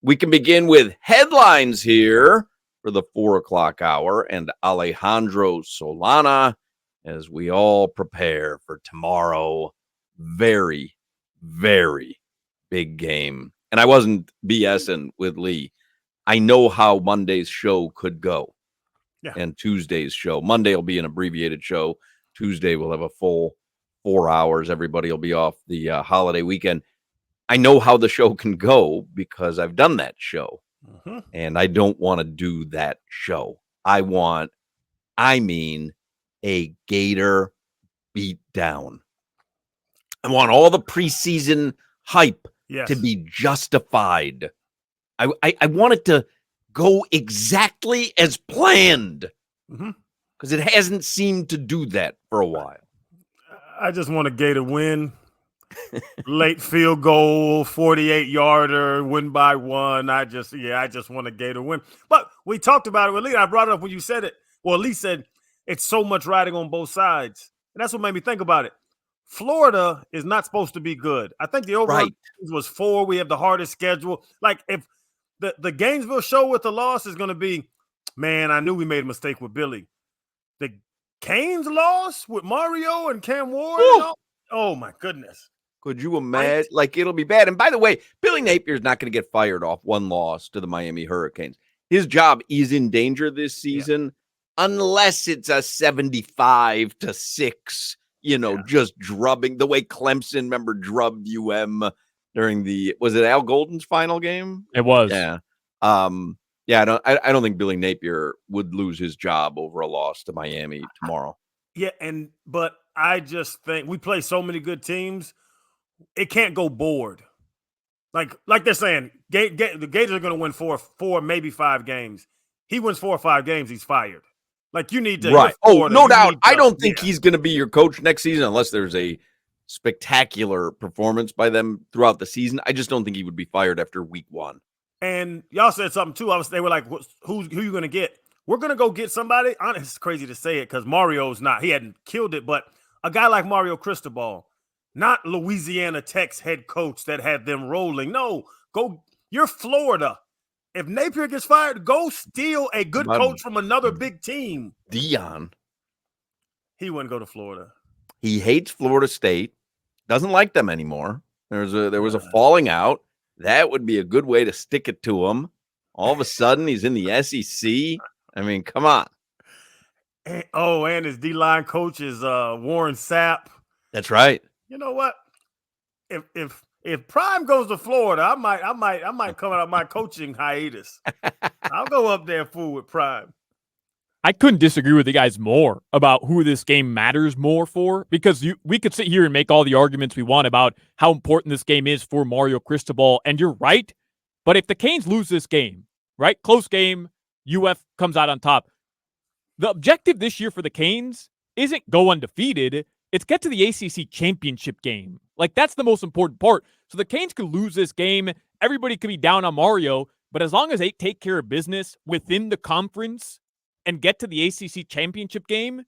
We can begin with headlines here for the 4 o'clock hour and Alejandro Solana as we all prepare for tomorrow. Very, very big game. And I wasn't BSing with Lee. I know how Monday's show could go. Yeah. And Tuesday's show. Monday will be an abbreviated show. Tuesday we'll have a full 4 hours. Everybody will be off the holiday weekend. I know how the show can go because I've done that show. Mm-hmm. And I don't want to do that show. I mean, a Gator beatdown. I want all the preseason hype to be justified. I want it to go exactly as planned because it hasn't seemed to do that for a while. I just want a Gator win. Late field goal, 48-yarder, win by one. I just want a Gator win. But we talked about it with Lee. I brought it up when you said it. Well, Lee said it's so much riding on both sides. And that's what made me think about it. Florida is not supposed to be good. I think the overall was 4. We have the hardest schedule. Like, if the Gainesville show with the loss is going to be, man, I knew we made a mistake with Billy. The Canes loss with Mario and Cam Ward. Oh, my goodness. Could you imagine? Like, it'll be bad. And by the way, Billy Napier's not going to get fired off one loss to the Miami Hurricanes. His job is in danger this season unless it's a 75-6, just drubbing the way Clemson, remember, drubbed during was it Al Golden's final game? It was. Yeah. I don't think Billy Napier would lose his job over a loss to Miami tomorrow. Yeah, but I just think we play so many good teams. It can't go bored. Like they're saying, the Gators are going to win four, maybe 5 games. He wins 4 or 5 games, he's fired. Like, you need to. Right. No doubt. I don't think he's going to be your coach next season unless there's a spectacular performance by them throughout the season. I just don't think he would be fired after week 1. And y'all said something too. They were like, who you going to get? We're going to go get somebody. Honestly, it's crazy to say it because Mario's not. He hadn't killed it, but a guy like Mario Cristobal. Not Louisiana Tech's head coach that had them rolling. No, you're Florida. If Napier gets fired, go steal a good coach from another big team. Dion. He wouldn't go to Florida. He hates Florida State. Doesn't like them anymore. There was a falling out. That would be a good way to stick it to him. All of a sudden, he's in the SEC. I mean, come on. And his D-line coach is Warren Sapp. That's right. You know what? If Prime goes to Florida, I might come out of my coaching hiatus. I'll go up there and fool with Prime. I couldn't disagree with you guys more about who this game matters more for, because we could sit here and make all the arguments we want about how important this game is for Mario Cristobal, and you're right. But if the Canes lose this game, right, close game, UF comes out on top. The objective this year for the Canes isn't go undefeated. It's get to the ACC championship game. Like, that's the most important part. So the Canes could lose this game. Everybody could be down on Mario. But as long as they take care of business within the conference and get to the ACC championship game,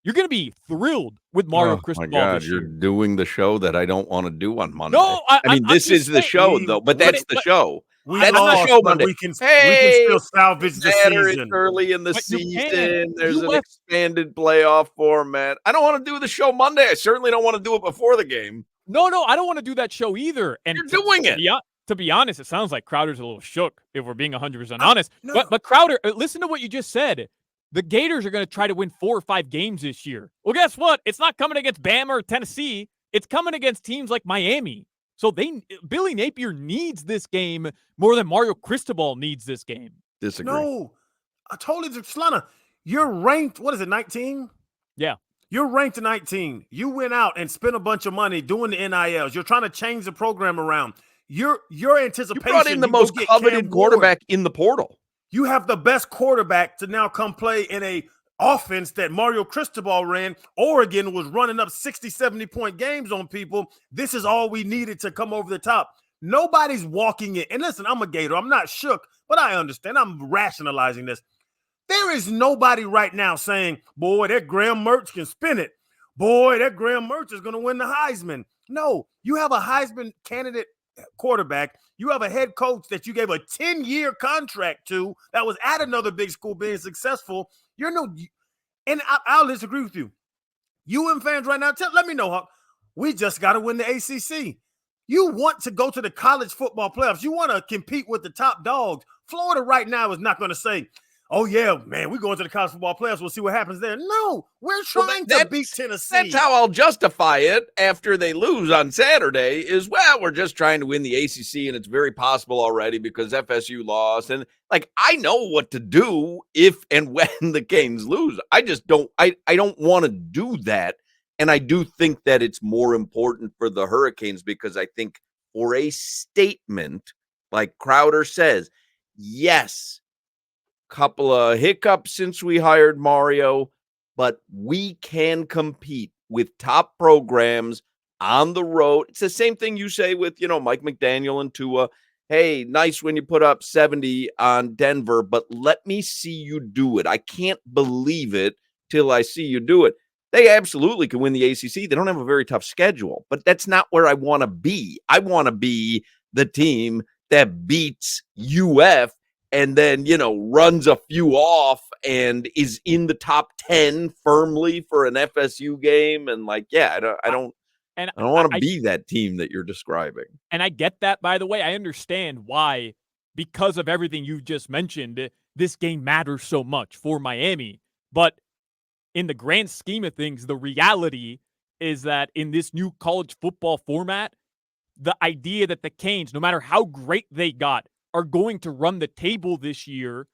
you're going to be thrilled with Mario Cristobal. Oh, my God, this year. You're doing the show that I don't want to do on Monday. No, I mean, this is the show, though. But that's the show. That's the show Monday. We can still salvage the season. Early in the season, there's an expanded playoff format. I don't want to do the show Monday. I certainly don't want to do it before the game. No, I don't want to do that show either. And you're doing it. To be honest, it sounds like Crowder's a little shook, if we're being 100% honest. No. But Crowder, listen to what you just said. The Gators are going to try to win 4 or 5 games this year. Well, guess what? It's not coming against Bama or Tennessee. It's coming against teams like Miami. So Billy Napier needs this game more than Mario Cristobal needs this game. Disagree. No, I totally disagree. Solana, you're ranked, 19? Yeah. You're ranked 19. You went out and spent a bunch of money doing the NILs. You're trying to change the program around. Your anticipation. You brought in the most coveted quarterback in the portal. You have the best quarterback to now come play in a offense that Mario Cristobal ran. Oregon was running up 60, 70-point games on people. This is all we needed to come over the top. Nobody's walking in. And listen, I'm a Gator. I'm not shook, but I understand. I'm rationalizing this. There is nobody right now saying, boy, that Graham Mertz can spin it. Boy, that Graham Mertz is going to win the Heisman. No, you have a Heisman candidate quarterback. You have a head coach that you gave a 10-year contract to that was at another big school being successful. And I'll disagree with you. UM fans right now, let me know, Hawk. We just got to win the ACC. You want to go to the college football playoffs. You want to compete with the top dogs. Florida right now is not going to say, oh, yeah, man, we're going to the college football playoffs. We'll see what happens there. No, we're trying to beat Tennessee. That's how I'll justify it after they lose on Saturday is, well, we're just trying to win the ACC, and it's very possible already because FSU lost. And, I know what to do if and when the Canes lose. I just don't – I don't want to do that. And I do think that it's more important for the Hurricanes because I think for a statement, like Crowder says, yes, couple of hiccups since we hired Mario, but we can compete with top programs on the road. It's the same thing you say with, Mike McDaniel and Tua. Hey, nice when you put up 70 on Denver, but let me see you do it. I can't believe it till I see you do it. They absolutely can win the ACC. They don't have a very tough schedule, but that's not where I want to be. I want to be the team that beats UF and then, runs a few off and is in the top 10 firmly for an FSU game. And I don't want to be that team that you're describing. And I get that, by the way. I understand why, because of everything you just mentioned, this game matters so much for Miami. But in the grand scheme of things, the reality is that in this new college football format, the idea that the Canes, no matter how great they got, are going to run the table this year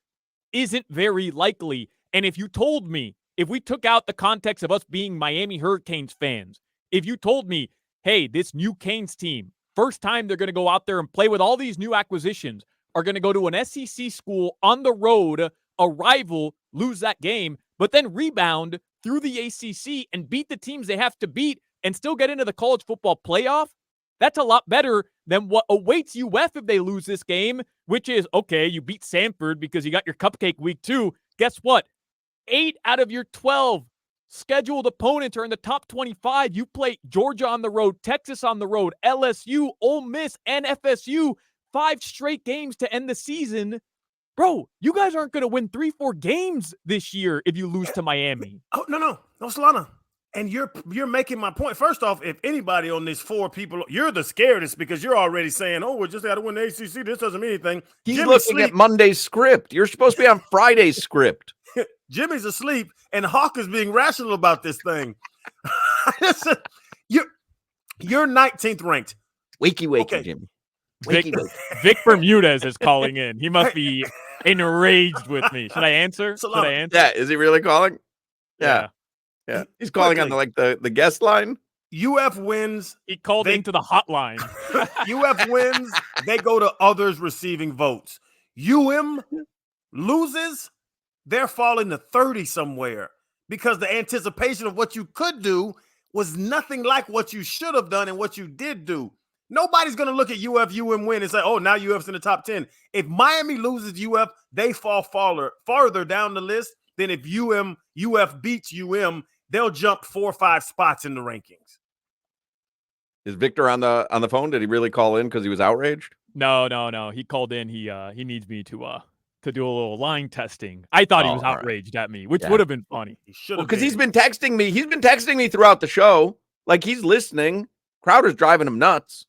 isn't very likely. And if you told me, if we took out the context of us being Miami Hurricanes fans, if you told me, hey, this new Canes team, first time they're going to go out there and play with all these new acquisitions, are going to go to an SEC school on the road, a rival, lose that game, but then rebound through the ACC and beat the teams they have to beat and still get into the college football playoff, that's a lot better than what awaits UF if they lose this game, which is, okay, you beat Samford because you got your cupcake week 2. Guess what? 8 out of your 12 scheduled opponents are in the top 25. You play Georgia on the road, Texas on the road, LSU, Ole Miss, and FSU. 5 straight games to end the season. Bro, you guys aren't going to win 3-4 games this year if you lose to Miami. Oh, no, Solana. And you're making my point. First off, if anybody on these 4 people, you're the scaredest because you're already saying, oh, we just got to win the ACC. This doesn't mean anything. He's looking at Monday's script. You're supposed to be on Friday's script. Jimmy's asleep, and Hawk is being rational about this thing. You're 19th ranked. Wakey, okay. Jimmy. Vic Bermudez is calling in. He must be enraged with me. Should I answer? Yeah, is he really calling? Yeah. He's calling on the guest line. UF wins. He called into the hotline. UF wins. They go to others receiving votes. UM loses. They're falling to 30 somewhere because the anticipation of what you could do was nothing like what you should have done and what you did do. Nobody's going to look at UM win and say, oh, now UF's in the top 10. If Miami loses UF, they fall farther down the list than if UF beats they'll jump 4 or 5 spots in the rankings. Is Victor on the phone? Did he really call in because he was outraged? No. He called in. He needs me to do a little line testing. I thought he was outraged at me, which would have been funny. Because he's been texting me. He's been texting me throughout the show. Like he's listening. Crowder's driving him nuts.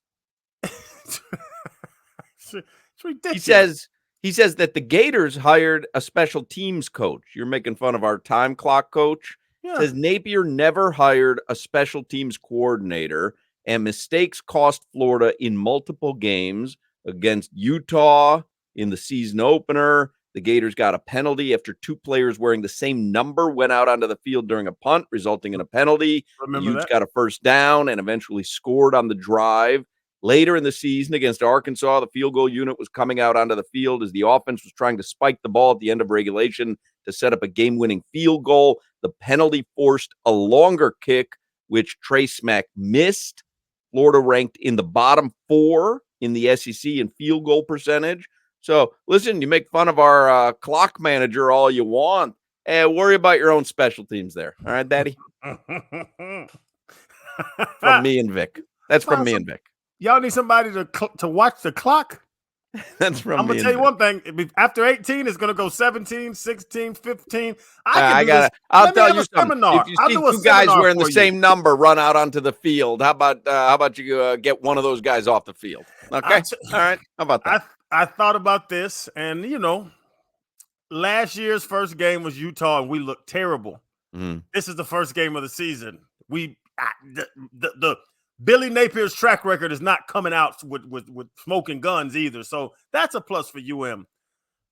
It's ridiculous. He says that the Gators hired a special teams coach. You're making fun of our time clock coach. Yeah. Says Napier never hired a special teams coordinator, and mistakes cost Florida in multiple games against Utah in the season opener. The Gators got a penalty after 2 players wearing the same number went out onto the field during a punt, resulting in a penalty. Remember Utes got a first down and eventually scored on the drive. Later in the season against Arkansas, the field goal unit was coming out onto the field as the offense was trying to spike the ball at the end of regulation to set up a game-winning field goal. The penalty forced a longer kick, which Trey Smack missed. Florida ranked in the bottom 4 in the SEC in field goal percentage. So, listen, you make fun of our clock manager all you want. Worry about your own special teams there. All right, Daddy? From me and Vic. That's from me and Vic. Y'all need somebody to watch the clock. That's from I'm going to tell you one thing. After 18, it's going to go 17, 16, 15. I'll tell you something. Seminar. If you see two guys wearing the same number run out onto the field, how about you get one of those guys off the field? Okay. All right. How about that? I thought about this, and last year's first game was Utah, and we looked terrible. Mm-hmm. This is the first game of the season. The Billy Napier's track record is not coming out with smoking guns either. So that's a plus for UM.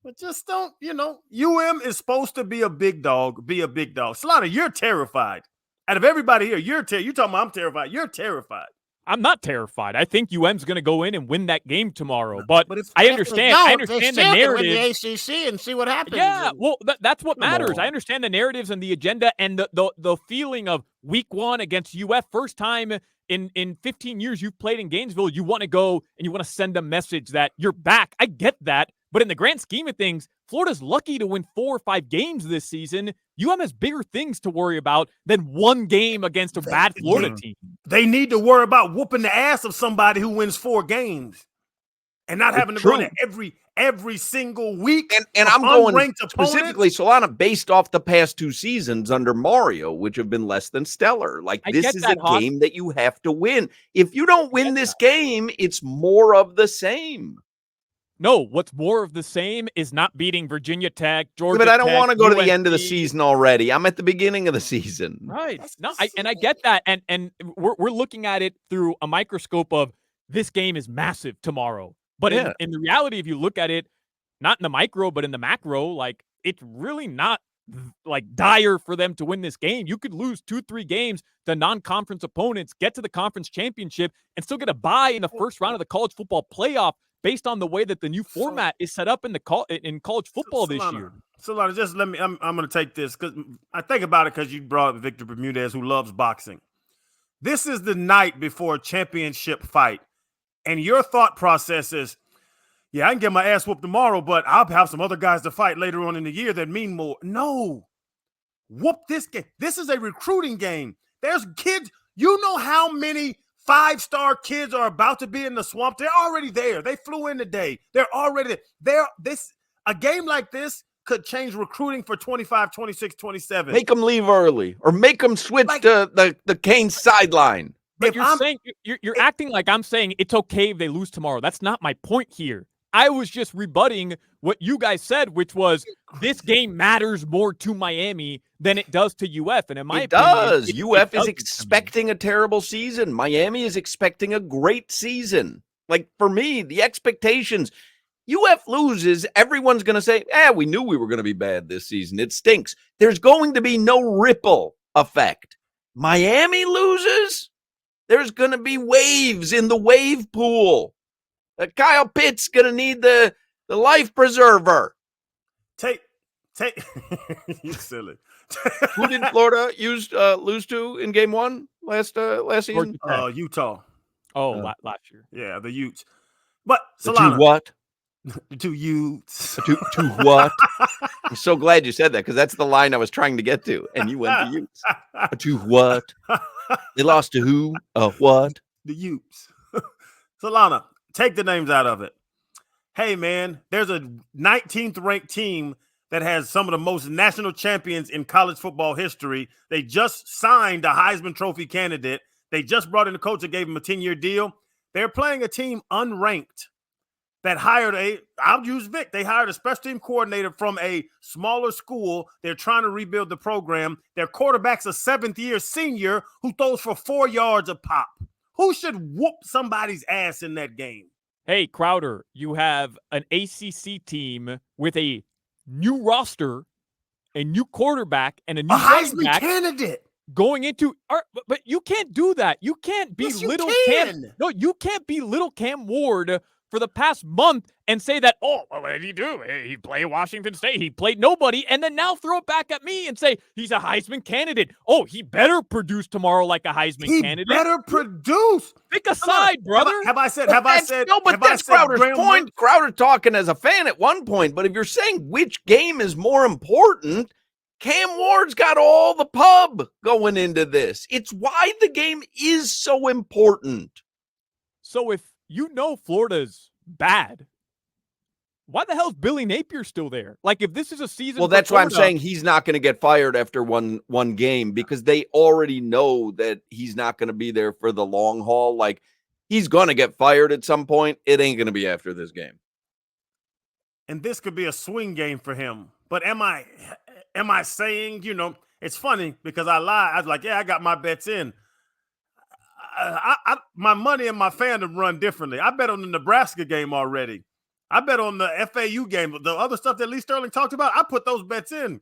But just don't, UM is supposed to be a big dog. Solana, you're terrified. Out of everybody here, you're talking about I'm terrified. You're terrified. I'm not terrified. I think UM's going to go in and win that game tomorrow. But I understand the narrative. Win the ACC and see what happens. Yeah, well, that's what matters. I understand the narratives and the agenda and the feeling of week one against UF. First time in 15 years you've played in Gainesville. You want to go and you want to send a message that you're back. I get that. But in the grand scheme of things, Florida's lucky to win 4 or 5 games this season. UM has bigger things to worry about than one game against a bad Florida team. They need to worry about whooping the ass of somebody who wins 4 games and not having to go there every single week. And I'm going specifically, Solana, based off the past 2 seasons under Mario, which have been less than stellar. This is a game that you have to win. If you don't win this game, it's more of the same. No, what's more of the same is not beating Virginia Tech, Georgia Tech. But I don't want to go to the USC. end of the season already. I'm at the beginning of the season. Right. No, I get that. And we're looking at it through a microscope of this game is massive tomorrow. But in the reality, if you look at it, not in the micro, but in the macro, it's really not dire for them to win this game. You could lose 2-3 games to non-conference opponents, get to the conference championship, and still get a bye in the first round of the college football playoff based on the way that the new format is set up in college football this year. Solana, just let me. I'm going to take this because I think about it because you brought up Victor Bermudez, who loves boxing. This is the night before a championship fight, and your thought process is, yeah, I can get my ass whooped tomorrow, but I'll have some other guys to fight later on in the year that mean more. No, whoop this game. This is a recruiting game. There's kids. You know how many 5-star kids are about to be in the swamp? They're already there. They flew in today. They're already there. A game like this could change recruiting for 25, 26, 27. Make them leave early or make them switch to the Cane sideline. But you're acting like I'm saying it's okay if they lose tomorrow. That's not my point here. I was just rebutting what you guys said, which was this game matters more to Miami than it does to UF. And in my opinion, UF is expecting a terrible season. Miami is expecting a great season. For me, the expectations, UF loses, everyone's going to say, we knew we were going to be bad this season. It stinks. There's going to be no ripple effect. Miami loses, there's going to be waves in the wave pool. Kyle Pitt's going to need the life preserver. Take. You silly. Who did Florida lose to in game 1 last season? Utah. Last year. Yeah, the Utes. But Solana. To what? The 2 Utes. To what? I'm so glad you said that because that's the line I was trying to get to, and you went to Utes. To what? They lost to who? What? The Utes. Solana. Take the names out of it. Hey, man, there's a 19th ranked team that has some of the most national champions in college football history. They just signed a Heisman Trophy candidate. They just brought in a coach that gave him a 10-year deal. They're playing a team unranked that hired I'll use Vic. They hired a special team coordinator from a smaller school. They're trying to rebuild the program. Their quarterback's a 7th-year senior who throws for 4 yards a pop. Who should whoop somebody's ass in that game? Hey, Crowder, you have an ACC team with a new roster, a new quarterback, and a new Heisman candidate going into. But you can't do that. You can't be Cam. No, you can't be little Cam Ward for the past month and say that, what did he do? He played Washington State. He played nobody. And then now throw it back at me and say he's a Heisman candidate. Oh, he better produce tomorrow like a Heisman candidate. He better produce. Pick a side, brother. Have I said? No, but that's Crowder's point. Crowder talking as a fan at one point. But if you're saying which game is more important, Cam Ward's got all the pub going into this. It's why the game is so important. So if you know Florida's bad, why the hell is Billy Napier still there? Like, if this is a season, Well, for that's why I'm Florida, saying he's not going to get fired after one game, because they already know that he's not going to be there for the long haul. Like, he's going to get fired at some point. It ain't going to be after this game. And this could be a swing game for him. But am I saying, it's funny because I lied. I was like, yeah, I got my bets in. My money and my fandom run differently. I bet on the Nebraska game already. I bet on the FAU game. The other stuff that Lee Sterling talked about, I put those bets in.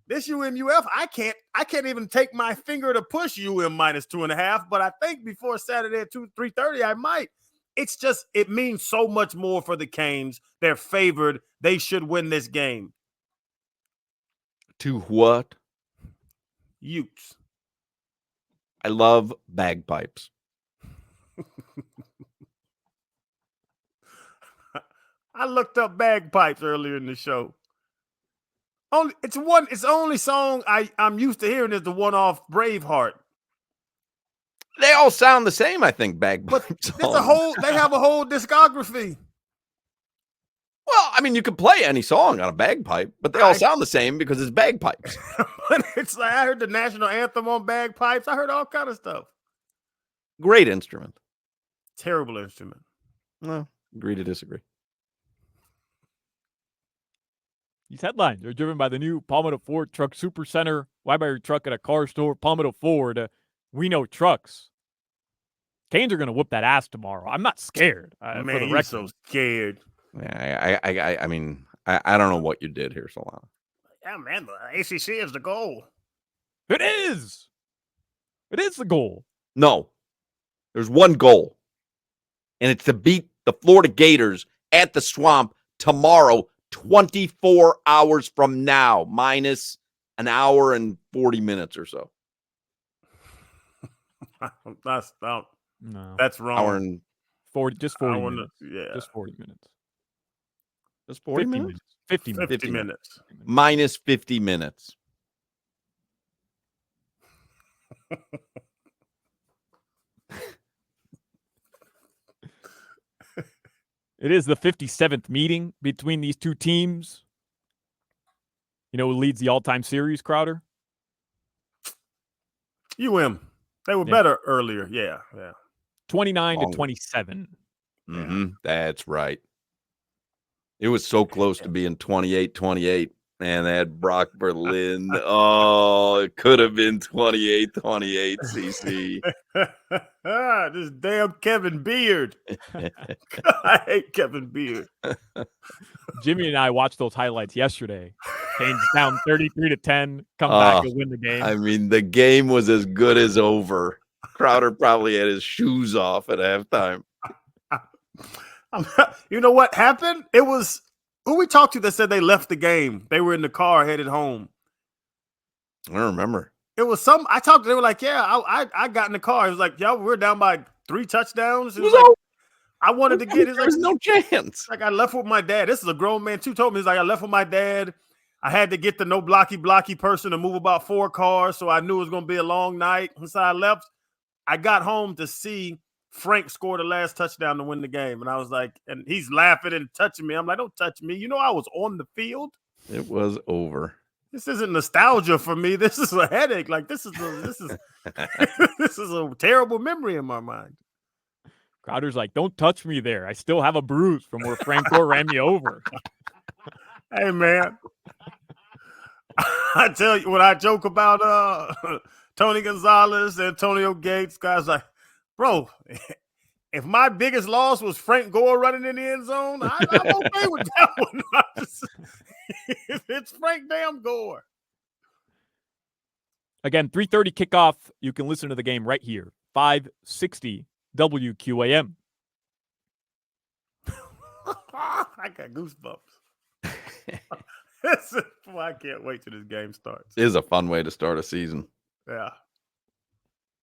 This UM-UF, I can't even take my finger to push UM minus 2.5. But I think before Saturday at 3:30, I might. It's just, it means so much more for the Canes. They're favored. They should win this game. To what? Utes. I love bagpipes. I looked up bagpipes earlier in the show. It's the only song I'm used to hearing is the one off Braveheart. They all sound the same, I think, bagpipes. They have a whole discography. Well, I mean, you could play any song on a bagpipe, but they all sound the same because it's bagpipes. But it's like, I heard the national anthem on bagpipes. I heard all kind of stuff. Great instrument. Terrible instrument. No, agree to disagree. These headlines are driven by the new Palmetto Ford Truck Super Center. Why buy your truck at a car store? Palmetto Ford. We know trucks. Canes are going to whoop that ass tomorrow. I'm not scared. Man, you're so scared. Yeah, I mean, I don't know what you did here, Solana. Yeah, man, the ACC is the goal. It is. It is the goal. No, there's one goal, and it's to beat the Florida Gators at the Swamp tomorrow, 24 hours from now, minus an hour and 40 minutes or so. That's No, that's wrong. Hour and 40 minutes. Yeah, Just 40 minutes. just 40 minutes? 50 minutes. 50 minutes. Minus 50 minutes. It is the 57th meeting between these two teams. You know who leads the all-time series, Crowder? UM. They were better earlier. Yeah. 29-27. Mm-hmm. That's right. It was so close to being 28-28. Man, they had Brock Berlin. Oh, it could have been 28-28, CC. This damn Kevin Beard. I hate Kevin Beard. Jimmy and I watched those highlights yesterday. Canes down 33-10, come back and win the game. I mean, the game was as good as over. Crowder probably had his shoes off at halftime. You know what happened? It was who we talked to that said they left the game. They were in the car headed home. I don't remember. It was some. I talked to. They were like, "Yeah, I got in the car." It was like, "Yeah, we're down by 3 touchdowns." It was like, I wanted to get. There's no chance. Like, I left with my dad. This is a grown man too. Told me, he's like, I left with my dad. I had to get the no blocky person to move about 4 cars, so I knew it was going to be a long night. And so I left. I got home to see Frank score the last touchdown to win the game, and I was like, and he's laughing and touching me. I'm like, don't touch me. You know, I was on the field. It was over. This isn't nostalgia for me. This is a headache. Like this is this is a terrible memory in my mind. Crowder's like, don't touch me there. I still have a bruise from where Frank Gore ran me over. Hey, man. I tell you, when I joke about Tony Gonzalez, Antonio Gates, guys like, bro, if my biggest loss was Frank Gore running in the end zone, I'm okay with that one. If it's Frank damn Gore. Again, 3:30 kickoff. You can listen to the game right here. 560 WQAM. I got goosebumps. I can't wait till this game starts. It is a fun way to start a season. Yeah.